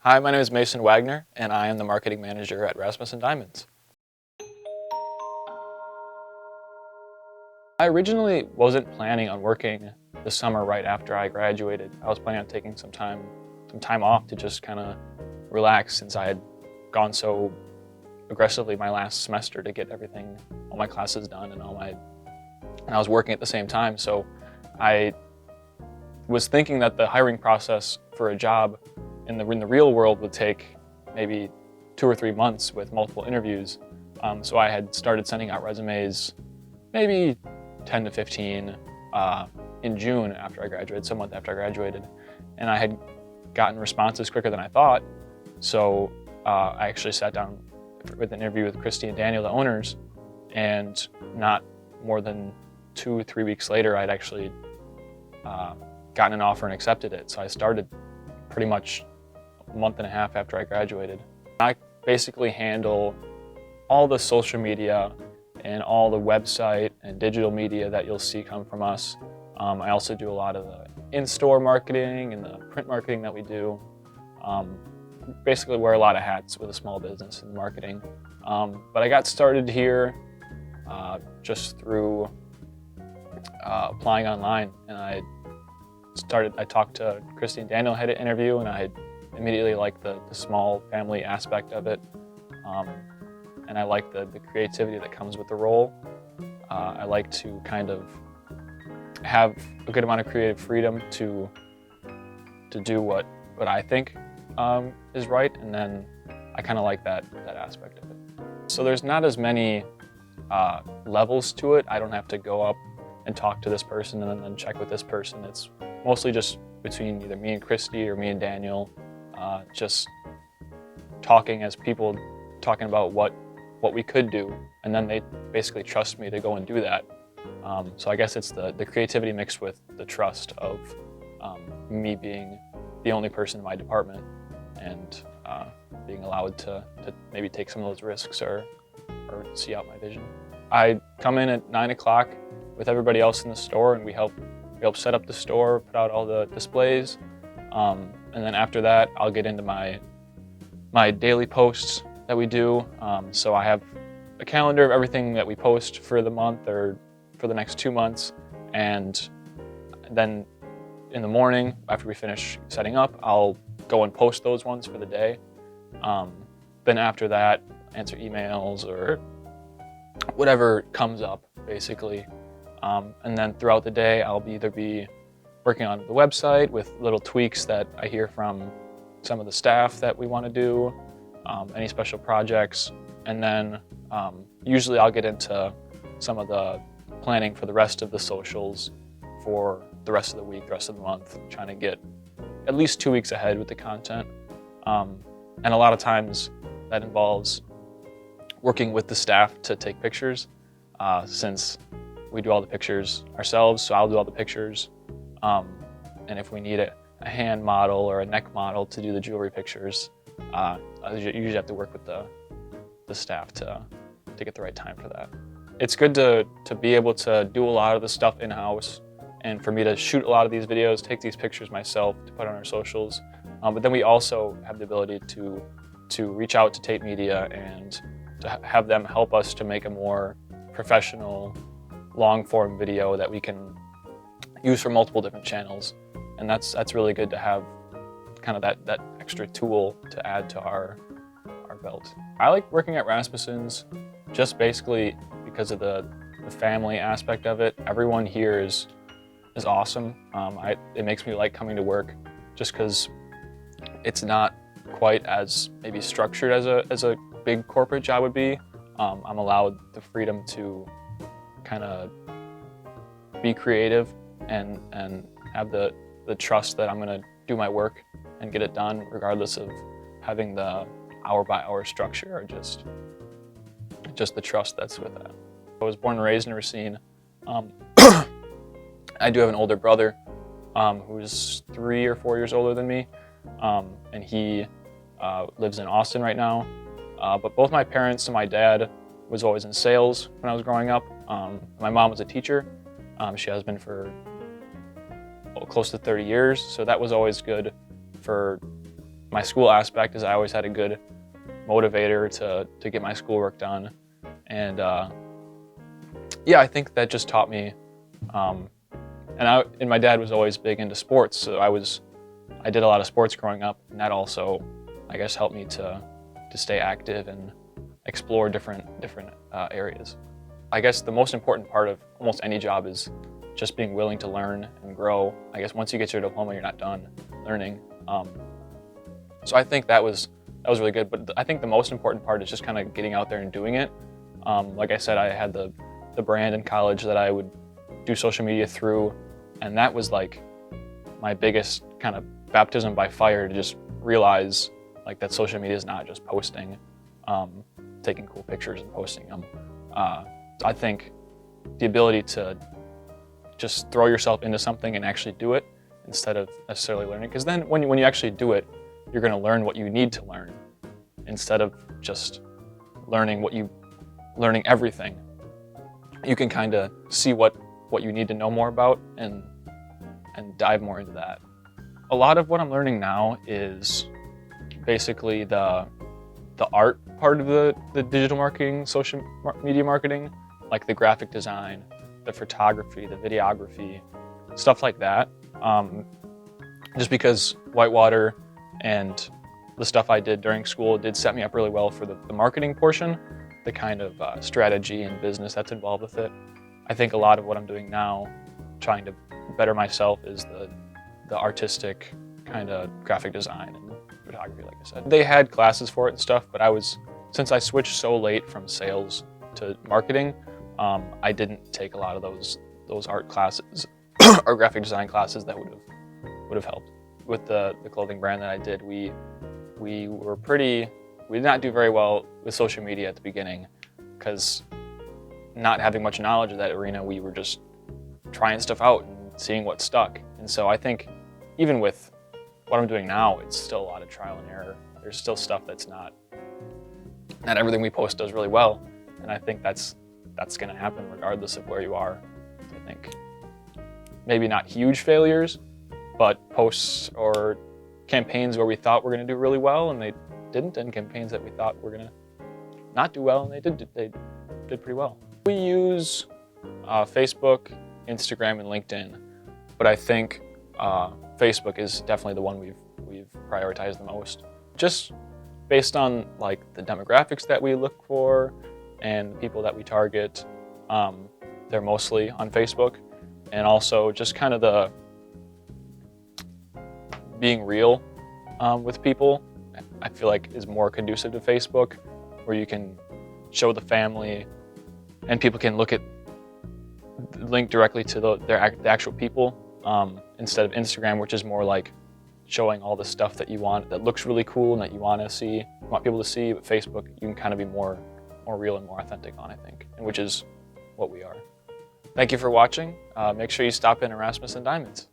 Hi, my name is Mason Wagner, and I am the marketing manager at Rasmussen Diamonds. I originally wasn't planning on working the summer right after I graduated. I was planning on taking some time off to just kind of relax, since I had gone so aggressively my last semester to get all my classes done and I was working at the same time. So I was thinking that the hiring process for a job in the real world would take maybe 2 or 3 months with multiple interviews. So I had started sending out resumes, maybe 10 to 15 in June after I graduated, some month after I graduated. And I had gotten responses quicker than I thought. So I actually sat down with an interview with Christy and Daniel, the owners, and not more than 2 or 3 weeks later, I'd actually gotten an offer and accepted it. So I started pretty much a month and a half after I graduated. I basically handle all the social media and all the website and digital media that you'll see come from us. I also do a lot of the in-store marketing and the print marketing that we do. Basically wear a lot of hats with a small business in marketing. But I got started here just through applying online, and I talked to Christy and Daniel, had an interview, and I immediately liked the small family aspect of it. And I like the creativity that comes with the role. I like to kind of have a good amount of creative freedom to do what I think is right, and then I kind of like that aspect of it. So there's not as many levels to it. I don't have to go up and talk to this person and then check with this person. It's mostly just between either me and Christy or me and Daniel, just talking as people, talking about what we could do, and then they basically trust me to go and do that. So I guess it's the creativity mixed with the trust of me being the only person in my department, and being allowed to maybe take some of those risks or see out my vision. I come in at 9 o'clock with everybody else in the store, and we help set up the store, put out all the displays, and then after that I'll get into my daily posts that we do. So I have a calendar of everything that we post for the month or for the next 2 months, and then in the morning after we finish setting up, I'll go and post those ones for the day. Then after that, answer emails or whatever comes up, basically. And then throughout the day, I'll either be working on the website with little tweaks that I hear from some of the staff that we want to do, any special projects, and then usually I'll get into some of the planning for the rest of the socials for the rest of the week, the rest of the month, trying to get at least 2 weeks ahead with the content. And a lot of times that involves working with the staff to take pictures, since we do all the pictures ourselves, so I'll do all the pictures. And if we need a hand model or a neck model to do the jewelry pictures, I usually have to work with the staff to get the right time for that. It's good to be able to do a lot of the stuff in-house, and for me to shoot a lot of these videos, take these pictures myself to put on our socials. But then we also have the ability to reach out to Tate Media and to have them help us to make a more professional, long-form video that we can use for multiple different channels. And that's really good to have kind of that extra tool to add to our belt. I like working at Rasmussen's just basically because of the family aspect of it. Everyone here is awesome. It makes me like coming to work just because it's not quite as maybe structured as a big corporate job would be. I'm allowed the freedom to kind of be creative and have the trust that I'm going to do my work and get it done, regardless of having the hour-by-hour structure or just the trust that's with that. I was born and raised in Racine. I do have an older brother who's 3 or 4 years older than me, and he lives in Austin right now. But both my parents and my dad was always in sales when I was growing up. My mom was a teacher. She has been for close to 30 years, so that was always good for my school aspect is I always had a good motivator to get my schoolwork done. And yeah, I think that just taught me, and my dad was always big into sports, so I did a lot of sports growing up, and that also, I guess, helped me to stay active and explore different areas. I guess the most important part of almost any job is just being willing to learn and grow. I guess once you get your diploma, you're not done learning. So I think that was really good, but I think the most important part is just kind of getting out there and doing it. Like I said, I had the brand in college that I would do social media through, and that was like my biggest kind of baptism by fire to just realize like that social media is not just posting, taking cool pictures and posting them. I think the ability to just throw yourself into something and actually do it instead of necessarily learning, because then when you actually do it, you're going to learn what you need to learn instead of just learning everything. You can kind of see what you need to know more about and dive more into that. A lot of what I'm learning now is basically the art part of the digital marketing, social media marketing, like the graphic design, the photography, the videography, stuff like that. Just because Whitewater and the stuff I did during school did set me up really well for the marketing portion, the kind of strategy and business that's involved with it. I think a lot of what I'm doing now, trying to better myself, is the artistic kind of graphic design and photography, like I said. They had classes for it and stuff, but since I switched so late from sales to marketing, I didn't take a lot of those art classes or graphic design classes that would have helped. With the clothing brand that I did, we did not do very well with social media at the beginning, because not having much knowledge of that arena, we were just trying stuff out and seeing what stuck. And so I think even with what I'm doing now, it's still a lot of trial and error. There's still stuff that's not everything we post does really well. And I think that's going to happen regardless of where you are. I think maybe not huge failures, but posts or campaigns where we thought were going to do really well and they didn't, and campaigns that we thought were going to not do well and they did pretty well. We use Facebook, Instagram, and LinkedIn, but I think Facebook is definitely the one we've prioritized the most, just based on like the demographics that we look for and people that we target. They're mostly on Facebook, and also just kind of the being real with people, I feel like is more conducive to Facebook, where you can show the family and people can link directly to the actual people, instead of Instagram, which is more like showing all the stuff that you want, that looks really cool and that you want people to see. But Facebook, you can kind of be more real and more authentic on, I think, and which is what we are. Thank you for watching. Make sure you stop in at Rasmussen Diamonds.